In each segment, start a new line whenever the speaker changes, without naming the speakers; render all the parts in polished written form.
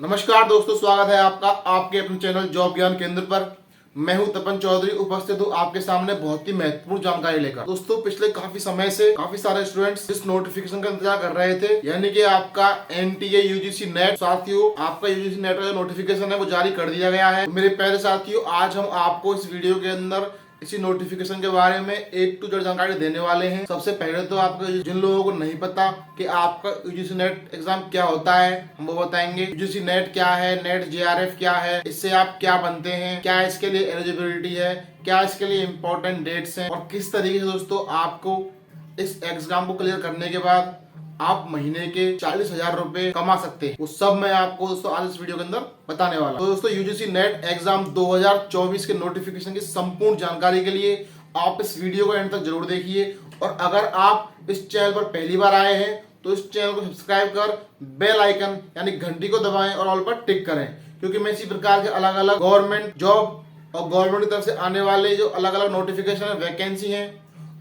नमस्कार दोस्तों, स्वागत है आपका आपके अपने चैनल जॉब ज्ञान केंद्र पर। मैं हूं तपन चौधरी, उपस्थित हूं आपके सामने बहुत ही महत्वपूर्ण जानकारी लेकर। दोस्तों, पिछले काफी समय से काफी सारे स्टूडेंट्स इस नोटिफिकेशन का इंतजार कर रहे थे, यानी कि आपका एनटीए यूजीसी नेट। साथियों, आपका यूजीसी नेट का जो नोटिफिकेशन है वो जारी कर दिया गया है। तो मेरे प्यारे साथियों, आज हम आपको इस वीडियो के अंदर इसी नोटिफिकेशन के बारे में एक टू जेड जानकारी देने वाले हैं। सबसे पहले तो आपको, जिन लोगों को नहीं पता कि आपका यूजीसी नेट एग्जाम क्या होता है, हम वो बताएंगे। यूजीसी नेट क्या है, नेट जेआरएफ क्या है, इससे आप क्या बनते हैं, क्या इसके लिए एलिजिबिलिटी है, क्या इसके लिए इंपॉर्टेंट डेट्स हैं और किस तरीके से दोस्तों आपको इस एग्जाम को क्लियर करने के बाद आप महीने के 40,000 रुपए कमा सकते हैं। वो सब मैं आपको दोस्तों आज इस वीडियो के अंदर बताने वाला। तो दोस्तों, यूजीसी नेट एग्जाम 2024 के नोटिफिकेशन की संपूर्ण जानकारी के लिए आप इस वीडियो को एंड तक जरूर देखिए। और अगर आप इस चैनल पर पहली बार आए हैं तो इस चैनल को सब्सक्राइब कर बेल आइकन यानी घंटी को दबाएं और ऑल पर टिक करें, क्योंकि मैं इसी प्रकार के अलग अलग गवर्नमेंट जॉब और गवर्नमेंट की तरफ से आने वाले जो अलग अलग नोटिफिकेशन है, वैकेंसी है,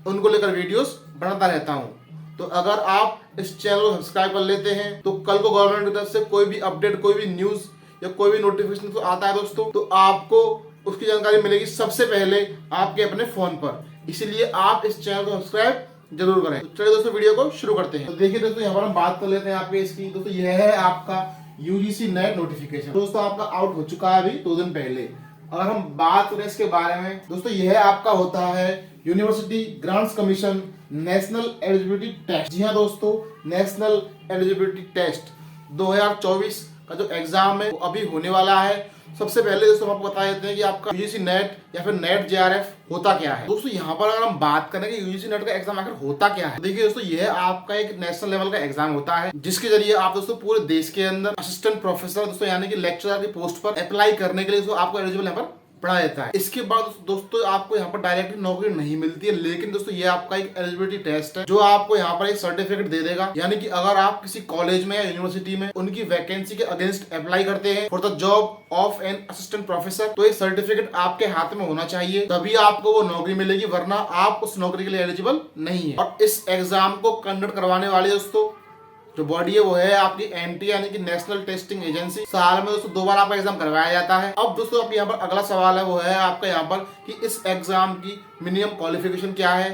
उनको लेकर वीडियोस बनाता रहता हूँ। तो अगर आप इस चैनल को सब्सक्राइब कर लेते हैं तो कल को गवर्नमेंट की तरफ से कोई भी अपडेट, कोई भी न्यूज या कोई भी नोटिफिकेशन तो आता है दोस्तों, तो आपको उसकी जानकारी मिलेगी सबसे पहले आपके अपने फोन पर। इसीलिए आप इस चैनल को सब्सक्राइब जरूर करें। तो चलिए दोस्तों, वीडियो को शुरू करते हैं। तो देखिए दोस्तों, यहाँ पर हम बात कर लेते हैं आपके इसकी। दोस्तों, यह है आपका यूजीसी नेट नोटिफिकेशन। दोस्तों, आपका आउट हो चुका है अभी 2 दिन पहले। अगर हम बात करें इसके बारे में, दोस्तों यह आपका होता है university grants commission national eligibility test. जी हाँ दोस्तों, नेशनल एलिजिबिलिटी टेस्ट 2024 का जो एग्जाम है वो अभी होने वाला है। सबसे पहले दोस्तों हम आपको बता देते हैं कि आपका यूजीसी नेट या फिर नेट जेआरएफ होता क्या है। दोस्तों, यहाँ पर अगर हम बात करें कि यूजीसी नेट का एग्जाम आखिर होता क्या है, तो देखिए दोस्तों, यह आपका एक नेशनल लेवल का एग्जाम होता है जिसके जरिए आप दोस्तों पूरे देश के अंदर असिस्टेंट प्रोफेसर दोस्तों यानी कि लेक्चरर की पोस्ट पर अप्लाई करने के लिए दोस्तों आपको एलिजिबल यहाँ पर पढ़ा देता है। इसके बाद दोस्तों आपको यहाँ पर डायरेक्टली नौकरी नहीं मिलती है, लेकिन दोस्तों ये आपका एक एलिजिबिलिटी टेस्ट है जो आपको यहाँ पर एक सर्टिफिकेट दे देगा। यानी कि अगर आप किसी कॉलेज में या यूनिवर्सिटी में उनकी वैकेंसी के अगेंस्ट अप्लाई करते हैं for the job of an assistant professor, तो ये सर्टिफिकेट आपके हाथ में होना चाहिए, तभी आपको वो नौकरी मिलेगी, वरना आप उस नौकरी के लिए एलिजिबल नहीं है। और इस एग्जाम को कंडक्ट करवाने वाले दोस्तों जो बॉडी है वो है आपकी एनटीए यानी कि नेशनल टेस्टिंग एजेंसी। साल में दोस्तों 2 बार आपका एग्जाम करवाया जाता है। अब दोस्तों अब यहाँ पर अगला सवाल है वो है आपका यहाँ पर कि इस एग्जाम की मिनिमम क्वालिफिकेशन क्या है,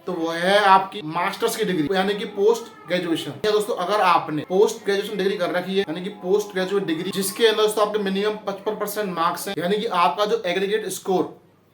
तो वो है आपकी मास्टर्स की डिग्री यानी कि पोस्ट ग्रेजुएशन। दोस्तों, अगर आपने पोस्ट ग्रेजुएशन डिग्री कर रखी है यानी कि पोस्ट ग्रेजुएट डिग्री जिसके अंदर दोस्तों आपके मिनिमम 55% मार्क्स है, यानी कि आपका जो एग्रीगेट स्कोर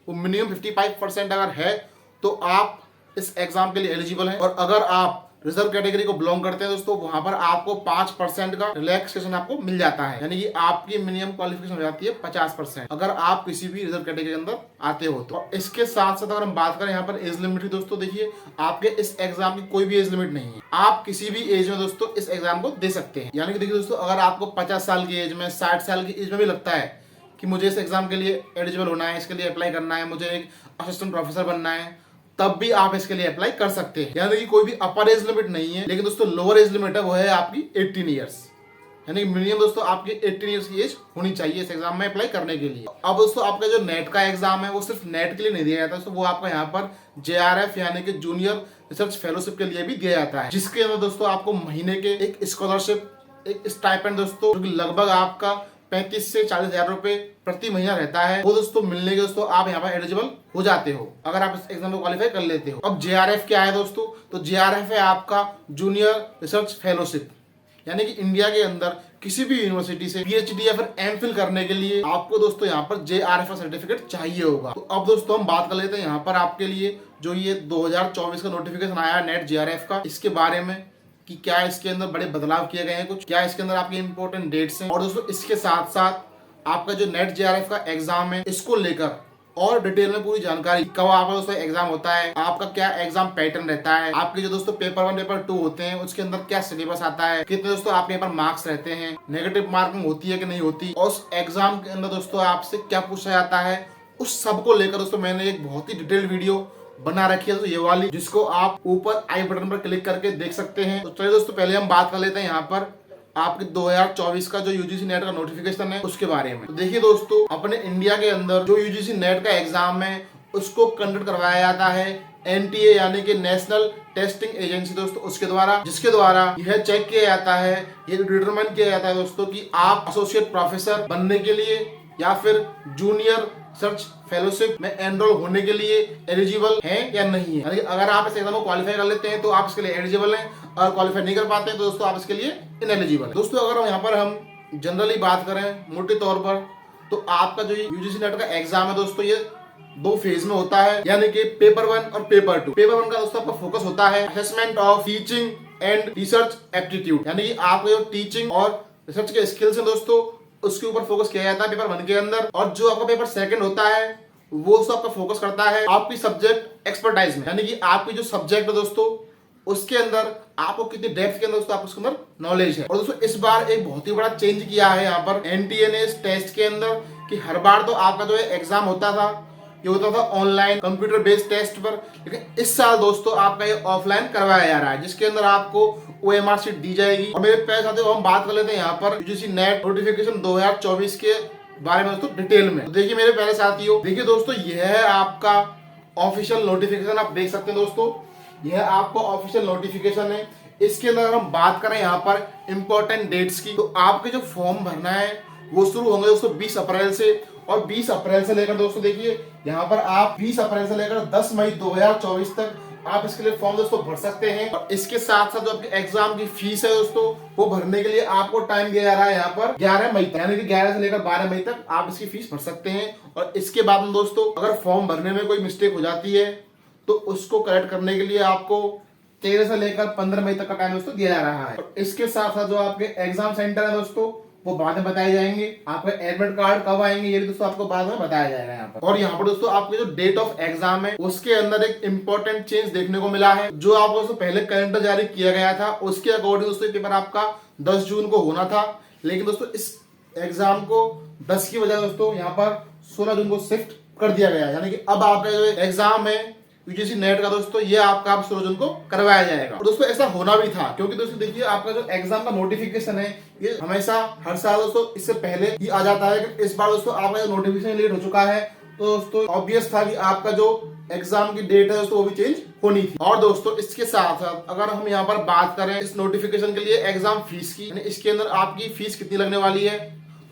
वो मिनिमम 55% अगर है तो आप इस एग्जाम के लिए एलिजिबल है। और अगर आप रिजर्व कैटेगरी को बिलोंग करते हैं दोस्तों, वहां पर आपको 5% का रिलैक्सेशन आपको मिल जाता है, यानी कि आपकी मिनिमम क्वालिफिकेशन हो जाती है 50% अगर आप किसी भी रिजर्व कैटेगरी के अंदर आते हो तो। इसके साथ साथ अगर हम बात करें यहाँ पर एज लिमिट की, दोस्तों देखिए आपके इस एग्जाम की कोई भी एज लिमिट नहीं है, आप किसी भी एज में दोस्तों इस एग्जाम को दे सकते हैं। यानी कि देखिए दोस्तों, अगर आपको 50 साल की एज में, 60 साल की एज में भी लगता है कि मुझे इस एग्जाम के लिए एलिजिबल होना है, इसके लिए अप्लाई करना है, मुझे एक असिस्टेंट प्रोफेसर बनना है, तब भी आप इसके लिए अप्लाई कर सकते हैं। यानी कि कोई भी अपर एज लिमिट नहीं है, लेकिन दोस्तों लोअर एज लिमिट है वो है आपकी 18 ईयर्स, यानी मिनिमम दोस्तों आपकी 18 ईयर्स की एज होनी चाहिए इस एग्जाम में अप्लाई करने के लिए। अब दोस्तों आपका जो नेट का एग्जाम है वो सिर्फ नेट के लिए नहीं दिया जाता, तो वो आपका यहाँ पर जेआरएफ यानी कि जूनियर रिसर्च फेलोशिप के लिए भी दिया जाता है, जिसके अंदर दोस्तों आपको महीने के एक स्कॉलरशिप, एक स्टाइपेंड दोस्तों जो कि लगभग आपका 35 से 40,000 रुपए प्रति महीना रहता है, वो दोस्तों मिलने के दोस्तों आप यहाँ पर एलिजिबल हो जाते हो अगर आप इस एग्जाम को क्वालिफाई कर लेते हो। अब जेआरएफ क्या है दोस्तों, तो जेआरएफ है आपका जूनियर रिसर्च फेलोशिप, यानी कि इंडिया के अंदर किसी भी यूनिवर्सिटी से पीएचडी या फिर एमफिल करने के लिए आपको दोस्तों यहाँ पर जेआरएफ का सर्टिफिकेट चाहिए होगा। तो अब दोस्तों हम बात कर लेते हैं यहाँ पर आपके लिए जो ये 2024 का नोटिफिकेशन आया है नेट जेआरएफ का, इसके बारे में कि क्या इसके अंदर बड़े बदलाव किए गए हैं, कुछ क्या इसके अंदर आपके इंपॉर्टेंट डेट्स हैं, और दोस्तों इसके साथ साथ आपका जो नेट जेआरएफ का एग्जाम है इसको लेकर और डिटेल में पूरी जानकारी, कब आपका दोस्तों एग्जाम होता है, आपका क्या एग्जाम पैटर्न रहता है, आपके जो दोस्तों पेपर 1 पेपर 2 होते हैं उसके अंदर क्या सिलेबस आता है, कितने दोस्तों आपके यहाँ पर मार्क्स रहते हैं, नेगेटिव मार्किंग होती है कि नहीं होती, और उस एग्जाम के अंदर दोस्तों आपसे क्या पूछा जाता है, उस सब को लेकर दोस्तों मैंने एक बहुत ही डिटेल वीडियो बना रखी है तो ये वाली, जिसको आप ऊपर आई बटन पर क्लिक करके देख सकते हैं। तो चलिए दोस्तों पहले हम बात कर लेते हैं यहाँ पर आपके 2024 का जो यूजीसी नेट का नोटिफिकेशन है उसके बारे में। तो देखिए दोस्तों, अपने इंडिया के अंदर जो यूजीसी नेट का एग्जाम है उसको कंडक्ट करवाया जाता है एनटीए यानी कि नेशनल टेस्टिंग एजेंसी दोस्तों, उसके द्वारा, जिसके द्वारा यह चेक किया जाता है, ये डिटरमाइन किया जाता है दोस्तों कि आप एसोसिएट प्रोफेसर बनने के लिए या फिर जूनियर रिसर्च फेलोशिप में एनरोल होने के लिए एलिजिबल हैं या नहीं है। यानी अगर आप इस एग्जाम को क्वालिफाई कर लेते हैं तो आप इसके लिए एलिजिबल हैं, और क्वालिफाई नहीं कर पाते हैं तो दोस्तों आप इसके लिए इनएलिजिबल हैं। दोस्तों अगर यहाँ पर हम जनरली बात करें मोटे तौर पर, तो आपका जो यूजीसी नेट का एग्जाम है दोस्तों, ये 2 फेज में होता है, यानी कि पेपर 1 और पेपर 2। पेपर 1 का दोस्तों आपका फोकस होता है assessment of teaching and research aptitude, यानी कि आपको जो टीचिंग और रिसर्च के स्किल्स हैं दोस्तों, उसके ऊपर फोकस किया जाता है पेपर 1 के अंदर। और जो आपका पेपर 2 होता है वो दोस्तों आपका फोकस करता है आपकी सब्जेक्ट एक्सपर्टाइज में, यानी कि आपकी जो सब्जेक्ट है दोस्तों उसके अंदर आपको कितनी डेप्थ के अंदर दोस्तों आपको उसके अंदर नॉलेज है। और दोस्तों इस बार एक बहुत ही बड़ा चेंज किया है यहाँ पर एनटीए ने इस टेस्ट के अंदर, कि हर बार तो आपका जो एग्जाम होता था ये होता था ऑनलाइन कंप्यूटर बेस्ड टेस्ट पर, लेकिन इस साल दोस्तों आपका ये ऑफलाइन करवाया जा रहा है, जिसके अंदर आपको ओएमआर शीट दी जाएगी। और मेरे प्यारे साथियों हम बात कर लेते हैं यहाँ पर यूजीसी नेट नोटिफिकेशन 2024 के बारे में दोस्तों डिटेल में। तो देखिए मेरे प्यारे साथियों, देखिए दोस्तों यह है आपका ऑफिशियल नोटिफिकेशन, आप देख सकते हैं दोस्तों यह आपको ऑफिशियल नोटिफिकेशन है। इसके अंदर हम बात करें यहाँ पर इंपॉर्टेंट डेट्स की, तो आपके जो फॉर्म भरना है वो शुरू होंगे दोस्तों 20 अप्रैल से, और 20 अप्रैल से लेकर दोस्तों देखिए यहाँ पर आप 20 अप्रैल से लेकर 10 मई 2024 तक आप इसके लिए फॉर्म दोस्तों भर सकते हैं। और इसके साथ साथ जो आपके एग्जाम की फीस है दोस्तों वो भरने के लिए आपको टाइम दिया जा रहा है यहाँ पर 11 मई तक, यानी कि 11 से लेकर 12 मई तक आप इसकी फीस भर सकते हैं। और इसके बाद में दोस्तों अगर फॉर्म भरने में कोई मिस्टेक हो जाती है तो उसको करेक्ट करने के लिए आपको 13 से लेकर 15 मई तक का टाइम दोस्तों दिया जा रहा है। और इसके साथ साथ जो आपके एग्जाम सेंटर है दोस्तों वो बाद में बताए जाएंगे, आपका एडमिट कार्ड कब आएंगे ये भी दोस्तों आपको बाद में बताया जाएगा यहाँ पर। और यहाँ पर दोस्तों आपके जो डेट ऑफ एग्जाम है उसके अंदर एक इंपॉर्टेंट चेंज देखने को मिला है। जो आपको दोस्तों पहले कैलेंडर जारी किया गया था उसके अकॉर्डिंग दोस्तों ये पेपर आपका 10 जून को होना था, लेकिन दोस्तों इस एग्जाम को 10 की बजाय दोस्तों यहाँ पर 16 जून को शिफ्ट कर दिया गया, यानी कि अब आपका जो एग्जाम है यूजीसी नेट का दोस्तों ये आपका 16 जून को करवाया जाएगा। और दोस्तों ऐसा होना भी था, क्योंकि दोस्तों देखिए आपका जो एग्जाम का नोटिफिकेशन है ये हमेशा हर साल दोस्तों इससे पहले ही आ जाता है, लेकिन इस बार दोस्तों आपका जो नोटिफिकेशन लेट हो चुका है तो दोस्तों ऑब्वियस था कि आपका जो एग्जाम की डेट है दोस्तों वो भी चेंज होनी थी। और दोस्तों इसके साथ साथ अगर हम यहाँ पर बात करें इस नोटिफिकेशन के लिए एग्जाम फीस की, इसके अंदर आपकी फीस कितनी लगने वाली है,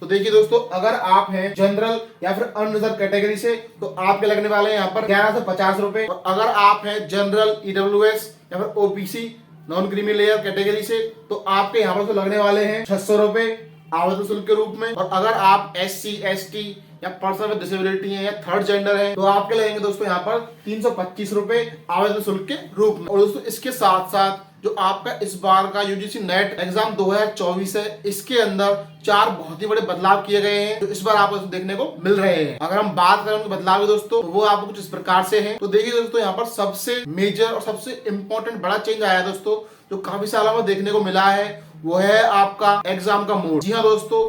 तो देखिए दोस्तों अगर आप हैं जनरल या फिर अनरिजर्व कैटेगरी से तो आपके लगने वाले हैं यहाँ पर 11 से 50 रुपए। और अगर आप हैं जनरल ईडब्ल्यूएस या फिर OBC non creamy layer category से तो आपके यहाँ पर तो लगने वाले हैं 600 रुपए आवेदन शुल्क के रूप में। और अगर आप SC ST या पर्सन विद डिसेबिलिटी है या थर्ड जेंडर है तो आपके लगेंगे दोस्तों यहाँ पर 325 रुपए आवेदन शुल्क के रूप में। और दोस्तों इसके साथ साथ जो आपका इस बार का यूजीसी नेट एग्जाम 2024 है इसके अंदर 4 बहुत ही बड़े बदलाव किए गए हैं जो इस बार आपको देखने को मिल रहे हैं। अगर हम बात करें उनके बदलाव की दोस्तों वो आपको कुछ इस प्रकार से हैं। तो देखिए दोस्तों यहाँ पर सबसे मेजर और सबसे इंपॉर्टेंट बड़ा चेंज आया दोस्तों जो काफी सालों में देखने को मिला है वो है आपका एग्जाम का मोड। जी हाँ दोस्तों,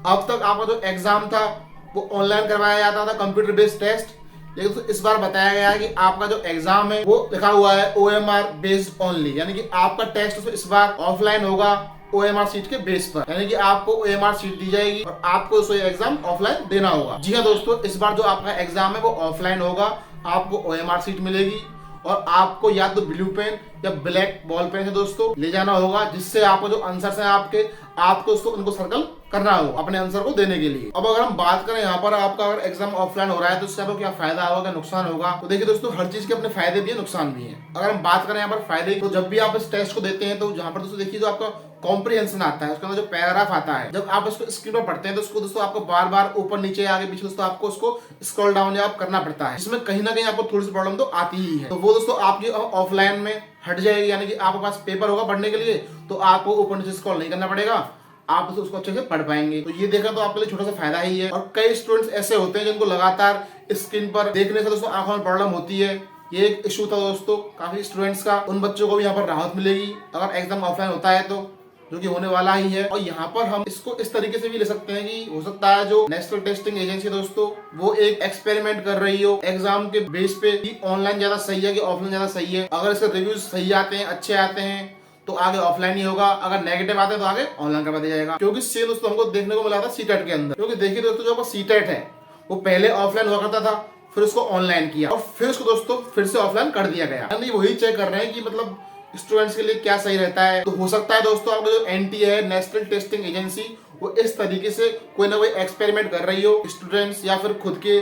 अब तक आपका जो एग्जाम था वो ऑनलाइन करवाया जाता था कंप्यूटर बेस्ड टेस्ट, लेकिन तो इस बार बताया गया है कि आपका जो एग्जाम है वो लिखा हुआ है OMR बेस्ड ओनली, यानी कि आपका टेस्ट इस बार ऑफलाइन होगा OMR सीट के बेस पर, यानी कि आपको OMR सीट दी जाएगी और आपको उस एग्जाम ऑफलाइन देना होगा। जी हाँ दोस्तों, इस बार जो आपका एग्जाम है वो ऑफलाइन होगा, आपको OMR सीट मिलेगी और आपको या तो ब्लू पेन या ब्लैक बॉल पेन से दोस्तों ले जाना होगा, जिससे आपको जो आंसर्स हैं आपको उसको उनको सर्कल करना हो अपने आंसर को देने के लिए। अब अगर हम बात करें यहाँ पर आपका अगर एग्जाम ऑफलाइन हो रहा है तो उससे आपको क्या फायदा होगा, क्या नुकसान होगा, तो देखिए दोस्तों हर चीज के अपने फायदे भी है नुकसान भी है। अगर हम बात करें यहाँ पर फायदे, तो जब भी आप इस टेस्ट को देते हैं तो जहाँ पर दोस्तों देखिए जो आपका कॉम्प्रिहेंशन आता है उसके अंदर जो पैराग्राफ आता है जब आप उसको स्क्रीन पर पढ़ते हैं तो उसको दोस्तों आपको बार बार ऊपर नीचे आगे पीछे दोस्तों आपको उसको स्क्रॉल डाउन आप करना पड़ता है, इसमें कहीं ना कहीं आपको थोड़ी सी प्रॉब्लम तो आती ही है। तो वो दोस्तों आपकी ऑफलाइन में हट जाएगी, यानी कि आपके पास पेपर होगा पढ़ने के लिए तो आपको ऊपर नीचे स्क्रॉल नहीं करना पड़ेगा, आप उसको अच्छे से पढ़ पाएंगे। तो ये देखा तो आपके लिए छोटा सा फायदा ही है। और कई स्टूडेंट्स ऐसे होते हैं जिनको लगातार स्क्रीन पर देखने से दोस्तों आंखों में प्रॉब्लम होती है, ये एक इशू था दोस्तों काफी स्टूडेंट्स का, उन बच्चों को भी यहाँ पर राहत मिलेगी अगर एग्जाम ऑफलाइन होता है तो, जो कि होने वाला ही है। और यहाँ पर हम इसको इस तरीके से भी ले सकते हैं कि हो सकता है जो नेशनल टेस्टिंग एजेंसी दोस्तों वो एक एक्सपेरिमेंट कर रही हो एग्जाम के बेस पे कि ऑनलाइन ज्यादा सही है कि ऑफलाइन ज्यादा सही है। अगर इसके रिव्यूज सही आते हैं, अच्छे आते हैं तो आगे ऑफलाइन ही होगा, अगर नेगेटिव आते हैं तो आगे ऑनलाइन करवा दिया जाएगा। क्योंकि सेम दोस्तों हमको देखने को मिला था सीटेट के अंदर, क्योंकि देखिए दोस्तों जो आपका सीटेट है वो पहले ऑफलाइन हुआ करता था, फिर उसको ऑनलाइन किया और फिर उसको दोस्तों फिर से ऑफलाइन कर दिया गया। यानी वही चेक कर रहे हैं कि मतलब स्टूडेंट्स के लिए क्या सही रहता है। तो हो सकता है दोस्तों आपका जो एनटीए है, नेशनल टेस्टिंग एजेंसी, वो इस तरीके से कोई ना कोई एक्सपेरिमेंट कर रही हो स्टूडेंट्स या फिर खुद के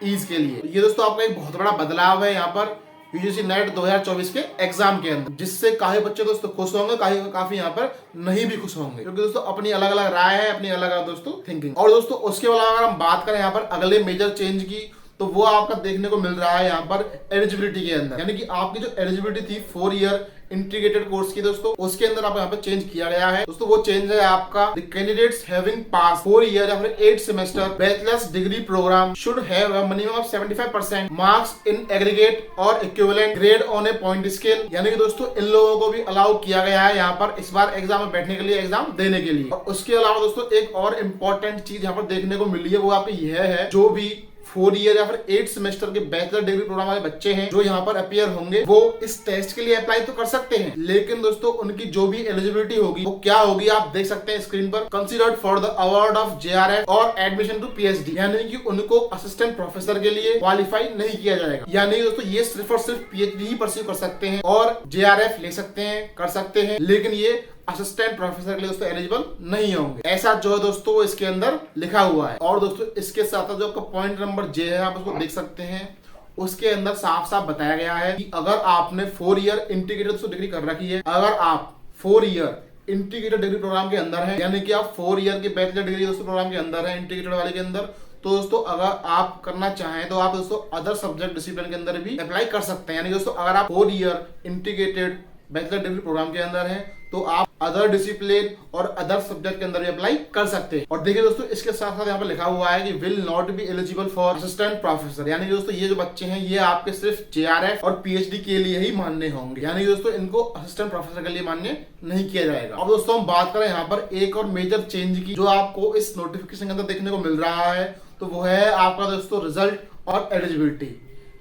ईज के लिए। ये दोस्तों आपका एक बहुत बड़ा बदलाव है यहाँ पर यूजीसी नेट 2024 के एग्जाम के अंदर, जिससे काफी बच्चे दोस्तों खुश होंगे, काफी यहाँ पर नहीं भी खुश होंगे, क्योंकि दोस्तों अपनी अलग अलग राय है, अपनी अलग अलग दोस्तों थिंकिंग। और दोस्तों उसके अलावा अगर हम बात करें यहाँ पर अगले मेजर चेंज की, तो वो आपका देखने को मिल रहा है यहाँ पर एलिजिबिलिटी के अंदर। यानी कि आपकी जो एलिजिबिलिटी थी 4 ईयर इंटीग्रेटेड कोर्स की दोस्तों, उसके अंदर आप यहाँ पे चेंज किया गया है दोस्तों। वो चेंज है आपका the candidates having pass 4 year या फिर 8 semester bachelors degree program should have a minimum of 75% marks in aggregate और equivalent grade on a point scale. यानी कि दोस्तों इन लोगों को भी अलाउ किया गया है यहाँ पर इस बार एग्जाम में बैठने के लिए, एग्जाम देने के लिए। और उसके अलावा दोस्तों एक और इम्पोर्टेंट चीज यहाँ पर देखने को मिली है, वो आपकी यह है, जो भी 4 ईयर या फिर 8 सेमेस्टर के बैचलर डिग्री प्रोग्राम वाले बच्चे हैं जो यहाँ पर अपीयर होंगे, वो इस टेस्ट के लिए अप्लाई तो कर सकते हैं, लेकिन दोस्तों उनकी जो भी एलिजिबिलिटी होगी वो क्या होगी आप देख सकते हैं स्क्रीन पर। Considered for the award of JRF और एडमिशन टू पीएचडी, यानी कि उनको असिस्टेंट प्रोफेसर के लिए क्वालिफाई नहीं किया जाएगा। यानी दोस्तों ये सिर्फ और सिर्फ पीएचडी ही परस्यू कर सकते हैं और जेआरएफ ले सकते हैं, कर सकते हैं, लेकिन ये असिस्टेंट प्रोफेसर के लिए दोस्तों एलिजिबल नहीं होंगे। ऐसा जो है दोस्तों इसके अंदर लिखा हुआ है। और दोस्तों इसके साथ जो आपका पॉइंट नंबर जे है आप उसको देख सकते हैं, उसके अंदर साफ साफ बताया गया है कि अगर आपने 4 ईयर इंटीग्रेटेड डिग्री कर रखी है, अगर आप 4 ईयर इंटीग्रेटेड डिग्री प्रोग्राम के अंदर है, यानी कि आप 4 ईयर के बैचलर डिग्री दोस्तों प्रोग्राम के अंदर है इंटीग्रेटेड वाले के अंदर, तो दोस्तों अगर आप करना चाहें तो आप दोस्तों अदर सब्जेक्ट डिसिप्लिन के अंदर भी अप्लाई कर सकते हैं। यानी दोस्तों अगर आप 4 year integrated bachelor degree program के अंदर है तो आप अदर डिसिप्लिन और अदर सब्जेक्ट के अंदर भी अप्लाई कर सकते हैं। और देखिए दोस्तों इसके साथ साथ यहाँ पर लिखा हुआ है कि will not be eligible for assistant professor, यानी दोस्तों ये जो बच्चे हैं ये आपके सिर्फ जेआरएफ और पीएचडी के लिए ही मान्य होंगे, यानी दोस्तों इनको असिस्टेंट प्रोफेसर के लिए मान्य नहीं किया जाएगा। अब दोस्तों हम बात करें यहाँ पर एक और मेजर चेंज की जो आपको इस नोटिफिकेशन के अंदर देखने को मिल रहा है, तो वो है आपका दोस्तों रिजल्ट और एलिजिबिलिटी।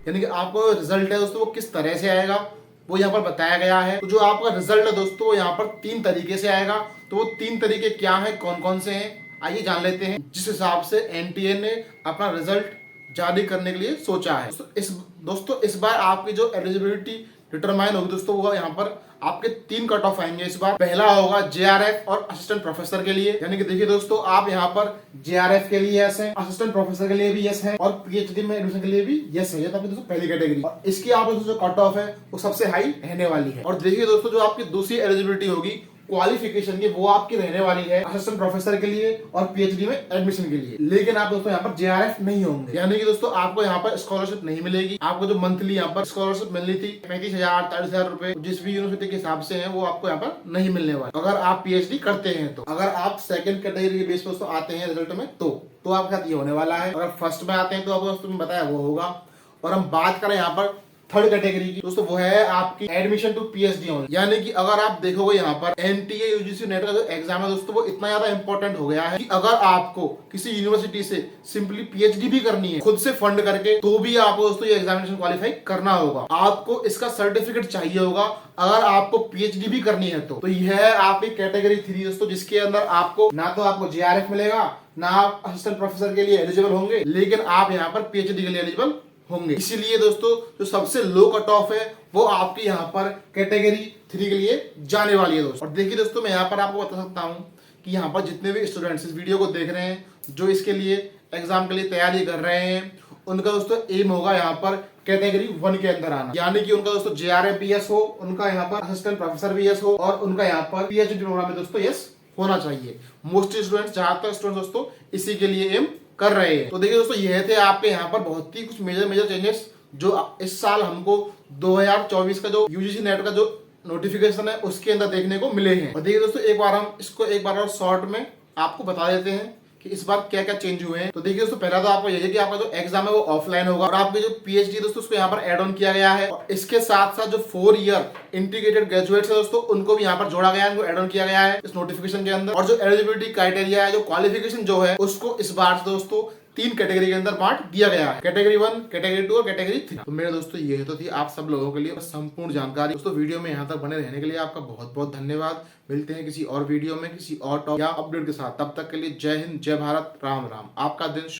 यानी कि आपको रिजल्ट है दोस्तों वो किस तरह से आएगा वो यहाँ पर बताया गया है। तो जो आपका रिजल्ट है दोस्तों यहाँ पर 3 तरीके से आएगा। तो वो 3 तरीके क्या है, कौन कौन से हैं, आइए जान लेते हैं, जिस हिसाब से एनटीए ने अपना रिजल्ट जारी करने के लिए सोचा है। दोस्तों इस बार आपकी जो एलिजिबिलिटी डिटरमाइन होगी दोस्तों वो यहाँ पर आपके 3 कट ऑफ आएंगे इस बार। पहला होगा जेआरएफ और असिस्टेंट प्रोफेसर के लिए, यानी कि देखिए दोस्तों आप यहाँ पर जेआरएफ के लिए यस है, असिस्टेंट प्रोफेसर के लिए भी यस है और पीएचडी में एडमिशन के लिए भी यस है। ये तो आपकी दोस्तों पहली कैटेगरी। और इसकी आप जो कट ऑफ है वो सबसे हाई रहने वाली है। और देखिए दोस्तों जो आपकी दूसरी एलिजिबिलिटी होगी क्वालिफिकेशन की, वो आपकी रहने वाली है असिस्टेंट प्रोफेसर के लिए और पीएचडी में एडमिशन के लिए, लेकिन आप दोस्तों यहाँ पर जेआरएफ नहीं होंगे। यानी कि दोस्तों आपको यहाँ पर स्कॉलरशिप नहीं मिलेगी। आपको जो मंथली यहाँ पर स्कॉलरशिप मिलनी थी 35,000 40,000 रुपए जिस भी यूनिवर्सिटी के हिसाब से है, वो आपको यहाँ पर नहीं मिलने वाला अगर आप पीएचडी करते हैं। तो अगर आप सेकंड कैटेगरी के बेस पर दोस्तों आते हैं रिजल्ट में तो आपके साथ ये होने वाला है। अगर फर्स्ट में आते हैं तो आपको दोस्तों बताया वो होगा। और हम बात करें यहाँ पर थर्ड कैटेगरी की दोस्तों, वो है आपकी एडमिशन टू पीएचडी ओनली। यानी कि अगर आप देखोगे यहाँ पर एनटीए यूजीसी नेट का जो एग्जाम है दोस्तों वो इतना ज्यादा इंपॉर्टेंट हो गया है कि अगर आपको किसी यूनिवर्सिटी से सिंपली पीएचडी भी करनी है खुद से फंड करके, तो भी आपको दोस्तों ये एग्जामिनेशन क्वालिफाई करना होगा। आपको इसका सर्टिफिकेट चाहिए होगा अगर आपको पीएचडी भी करनी है। तो यह आपकी कैटेगरी 3 दोस्तों, जिसके अंदर आपको ना तो आपको जेआरएफ मिलेगा, ना आप असिस्टेंट प्रोफेसर के लिए एलिजिबल होंगे, लेकिन आप यहाँ पर पीएचडी के लिए एलिजिबल होंगे। इसीलिए दोस्तों जो सबसे लो कट ऑफ है वो आपकी यहाँ पर कैटेगरी 3 के लिए जाने वाली है दोस्तों। और देखिए दोस्तों मैं यहाँ पर आपको बता सकता हूँ कि यहाँ पर जितने भी स्टूडेंट्स इस वीडियो को देख रहे हैं जो इसके लिए एग्जाम के लिए तैयारी कर रहे हैं, उनका दोस्तों एम होगा यहाँ पर कैटेगरी 1 के अंदर आना। यानी कि उनका दोस्तों जेआरएफ भी यस हो, उनका यहाँ पर असिस्टेंट प्रोफेसर भी यस हो और उनका यहाँ पर पीएचडी प्रोग्राम में दोस्तों यस होना चाहिए। मोस्टली स्टूडेंट्स ज्यादातर स्टूडेंट्स दोस्तों इसी के लिए एम कर रहे हैं। तो देखिए दोस्तों ये थे आपके यहाँ पर बहुत ही कुछ मेजर चेंजेस जो इस साल हमको 2024 का जो यूजीसी नेट का जो नोटिफिकेशन है उसके अंदर देखने को मिले हैं। और देखिए दोस्तों एक बार और शॉर्ट में आपको बता देते हैं कि इस बार क्या क्या चेंज हुए हैं। तो देखिए दोस्तों पहला तो आपको यही है कि आपका जो एग्जाम है वो ऑफलाइन होगा और आपकी जो पीएचडी दोस्तों उसको यहाँ पर एड ऑन किया गया है। और इसके साथ साथ जो 4 ईयर इंटीग्रेटेड ग्रेजुएट्स है दोस्तों उनको भी यहाँ पर जोड़ा गया है, उनको एड ऑन किया गया है इस नोटिफिकेशन के अंदर। और जो एलिजिबिलिटी क्राइटेरिया है, जो क्वालिफिकेशन जो है, उसको इस बार दोस्तों 3 कैटेगरी के अंदर बांट दिया गया है, कैटेगरी 1, कैटेगरी 2 और कैटेगरी 3। तो मेरे दोस्तों ये तो थी आप सब लोगों के लिए संपूर्ण जानकारी। दोस्तों वीडियो में यहाँ तक बने रहने के लिए आपका बहुत बहुत धन्यवाद। मिलते हैं किसी और वीडियो में किसी और टॉपिक या अपडेट के साथ, तब तक के लिए जय हिंद, जय भारत, राम राम। आपका दिन